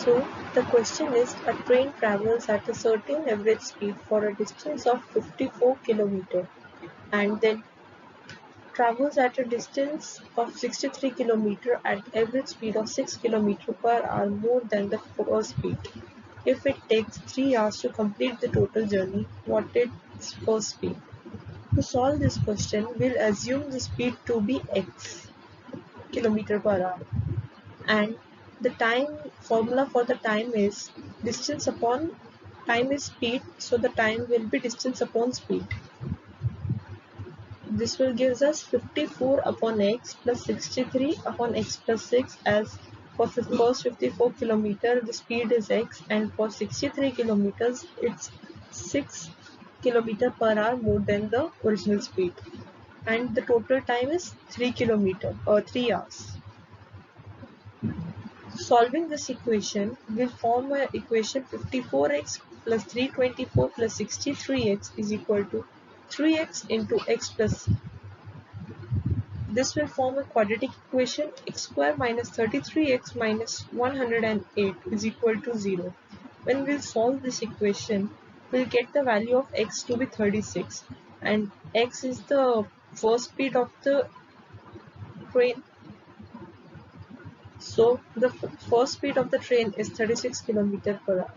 So the question is, a train travels at a certain average speed for a distance of 54 km and then travels at a distance of 63 km at average speed of 6 km per hour more than the first speed. If it takes 3 hours to complete the total journey, what is its first speed? To solve this question, we'll assume the speed to be x km per hour, and the time formula for the time is distance upon time is speed, so the time will be distance upon speed. This will give us 54 upon x plus 63 upon x plus 6, as for the first 54 km the speed is x, and for 63 kilometers it's 6 km per hour more than the original speed, and the total time is 3 km or 3 hours. Solving this equation will form an equation 54x plus 324 plus 63x is equal to 3x into x plus. This will form a quadratic equation. X square minus 33x minus 108 is equal to 0. When we'll solve this equation, we'll get the value of x to be 36, and x is the first speed of the train. So the first speed of the train is 36 km per hour.